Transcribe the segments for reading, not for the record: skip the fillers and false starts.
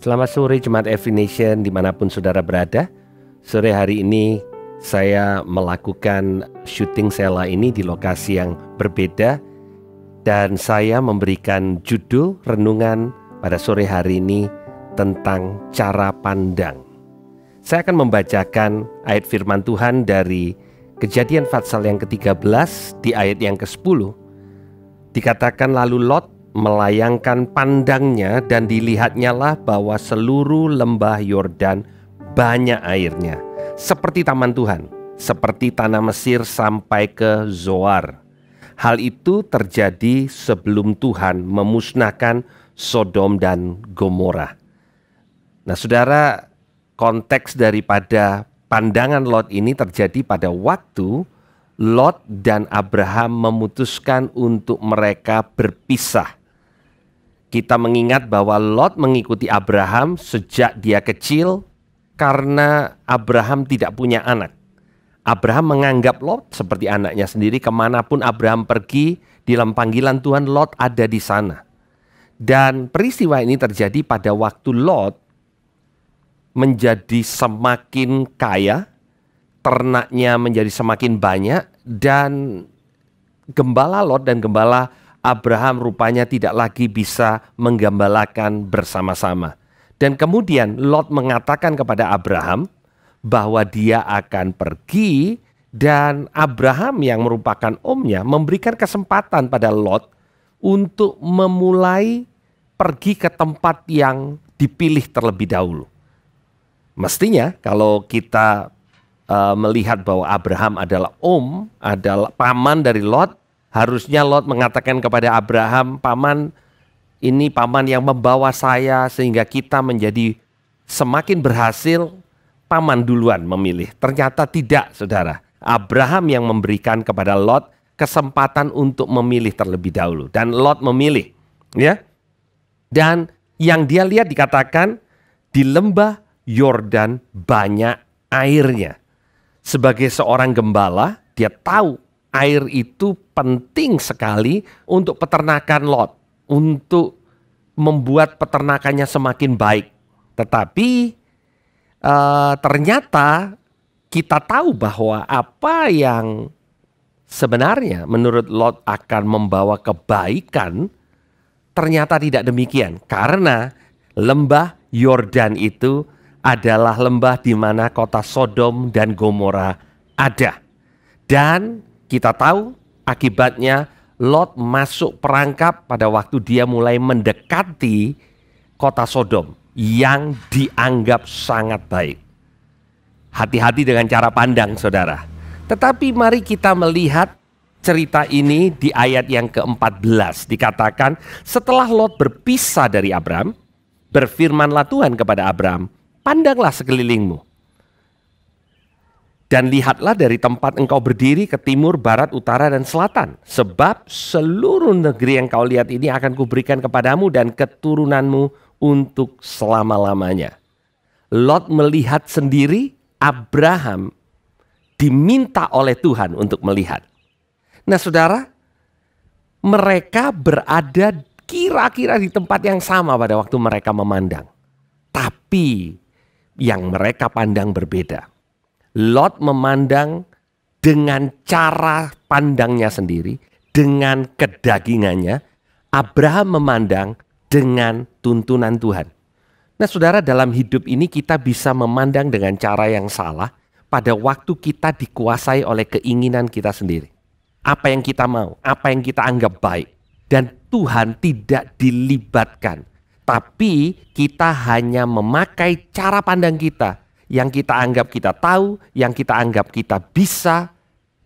Selamat sore Jemaat Every Nation dimanapun saudara berada. Sore hari ini saya melakukan syuting Sela ini di lokasi yang berbeda. Dan saya memberikan judul renungan pada sore hari ini tentang cara pandang. Saya akan membacakan ayat firman Tuhan dari Kejadian Pasal yang ke-13 di ayat yang ke-10. Dikatakan lalu Lot melayangkan pandangnya dan dilihatnya lah bahwa seluruh lembah Yordan banyak airnya, seperti taman Tuhan, seperti tanah Mesir sampai ke Zoar. Hal itu terjadi sebelum Tuhan memusnahkan Sodom dan Gomora. Nah saudara, konteks daripada pandangan Lot ini terjadi pada waktu Lot dan Abraham memutuskan untuk mereka berpisah. Kita mengingat bahwa Lot mengikuti Abraham sejak dia kecil karena Abraham tidak punya anak. Abraham menganggap Lot seperti anaknya sendiri. Kemanapun Abraham pergi, dalam panggilan Tuhan Lot ada di sana. Dan peristiwa ini terjadi pada waktu Lot menjadi semakin kaya, ternaknya menjadi semakin banyak, dan gembala Lot dan gembala Abraham rupanya tidak lagi bisa menggembalakan bersama-sama. Dan kemudian Lot mengatakan kepada Abraham bahwa dia akan pergi, dan Abraham yang merupakan omnya memberikan kesempatan pada Lot untuk memulai pergi ke tempat yang dipilih terlebih dahulu. Mestinya kalau kita melihat bahwa Abraham adalah adalah paman dari Lot, harusnya Lot mengatakan kepada Abraham, paman, ini paman yang membawa saya sehingga kita menjadi semakin berhasil, paman duluan memilih. Ternyata tidak, saudara. Abraham yang memberikan kepada Lot kesempatan untuk memilih terlebih dahulu. Dan Lot memilih. Ya. Dan yang dia lihat dikatakan di lembah Yordan banyak airnya. Sebagai seorang gembala, dia tahu air itu penting sekali untuk peternakan Lot, untuk membuat peternakannya semakin baik. Tetapi ternyata kita tahu bahwa apa yang sebenarnya menurut Lot akan membawa kebaikan ternyata tidak demikian. Karena lembah Yordan itu adalah lembah di mana kota Sodom dan Gomora ada. Dan kita tahu akibatnya Lot masuk perangkap pada waktu dia mulai mendekati kota Sodom yang dianggap sangat baik. Hati-hati dengan cara pandang, saudara. Tetapi mari kita melihat cerita ini di ayat yang ke-14. Dikatakan setelah Lot berpisah dari Abram, berfirmanlah Tuhan kepada Abram, pandanglah sekelilingmu. Dan lihatlah dari tempat engkau berdiri ke timur, barat, utara, dan selatan. Sebab seluruh negeri yang kau lihat ini akan kuberikan kepadamu dan keturunanmu untuk selama-lamanya. Lot melihat sendiri, Abraham diminta oleh Tuhan untuk melihat. Nah saudara, mereka berada kira-kira di tempat yang sama pada waktu mereka memandang. Tapi yang mereka pandang berbeda. Lot memandang dengan cara pandangnya sendiri, dengan kedagingannya. Abraham memandang dengan tuntunan Tuhan. Nah saudara, dalam hidup ini kita bisa memandang dengan cara yang salah pada waktu kita dikuasai oleh keinginan kita sendiri. Apa yang kita mau, apa yang kita anggap baik. Dan Tuhan tidak dilibatkan. Tapi kita hanya memakai cara pandang kita. Yang kita anggap kita tahu, yang kita anggap kita bisa,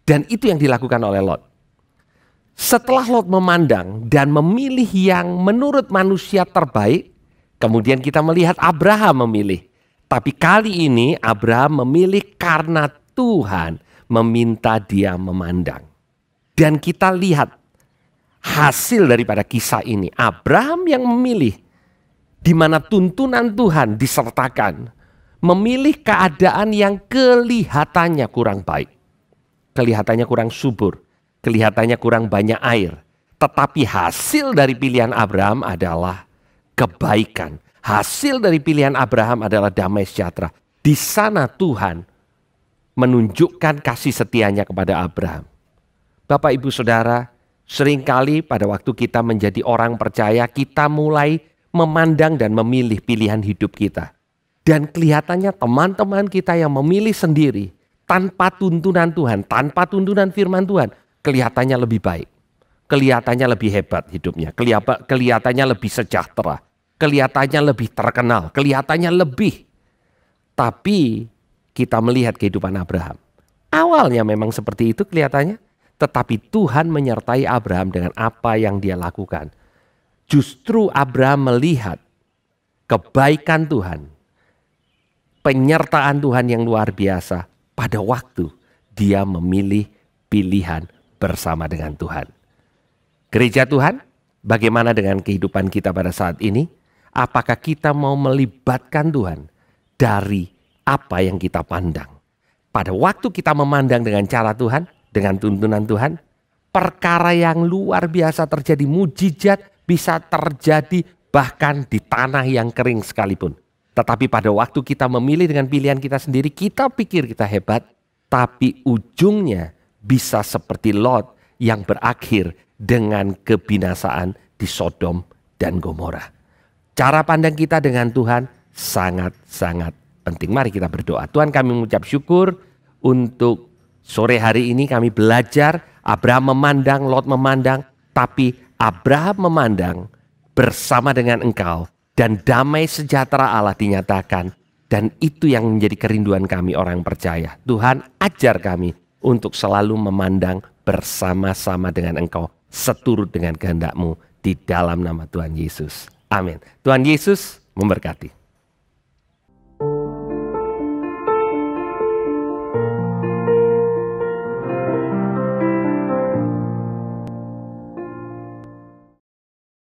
dan itu yang dilakukan oleh Lot. Setelah Lot memandang dan memilih yang menurut manusia terbaik, kemudian kita melihat Abraham memilih. Tapi kali ini Abraham memilih karena Tuhan meminta dia memandang. Dan kita lihat hasil daripada kisah ini. Abraham yang memilih, di mana tuntunan Tuhan disertakan. Memilih keadaan yang kelihatannya kurang baik, kelihatannya kurang subur, kelihatannya kurang banyak air. Tetapi hasil dari pilihan Abraham adalah kebaikan. Hasil dari pilihan Abraham adalah damai sejahtera. Di sana Tuhan menunjukkan kasih setianya kepada Abraham. Bapak, Ibu, Saudara, seringkali pada waktu kita menjadi orang percaya, kita mulai memandang dan memilih pilihan hidup kita. Dan kelihatannya teman-teman kita yang memilih sendiri, tanpa tuntunan Tuhan, tanpa tuntunan firman Tuhan, kelihatannya lebih baik. Kelihatannya lebih hebat hidupnya, kelihatannya lebih sejahtera, kelihatannya lebih terkenal, kelihatannya lebih. Tapi kita melihat kehidupan Abraham. Awalnya memang seperti itu kelihatannya, tetapi Tuhan menyertai Abraham dengan apa yang dia lakukan. Justru Abraham melihat kebaikan Tuhan, penyertaan Tuhan yang luar biasa pada waktu dia memilih pilihan bersama dengan Tuhan. Gereja Tuhan, bagaimana dengan kehidupan kita pada saat ini? Apakah kita mau melibatkan Tuhan dari apa yang kita pandang? Pada waktu kita memandang dengan cara Tuhan, dengan tuntunan Tuhan, perkara yang luar biasa terjadi, mujizat bisa terjadi bahkan di tanah yang kering sekalipun. Tetapi pada waktu kita memilih dengan pilihan kita sendiri, kita pikir kita hebat, tapi ujungnya bisa seperti Lot yang berakhir dengan kebinasaan di Sodom dan Gomora. Cara pandang kita dengan Tuhan sangat-sangat penting. Mari kita berdoa. Tuhan, kami mengucap syukur untuk sore hari ini kami belajar. Abraham memandang, Lot memandang, tapi Abraham memandang bersama dengan Engkau. Dan damai sejahtera Allah dinyatakan. Dan itu yang menjadi kerinduan kami orang percaya. Tuhan, ajar kami untuk selalu memandang bersama-sama dengan Engkau, seturut dengan kehendak-Mu di dalam nama Tuhan Yesus. Amin. Tuhan Yesus memberkati.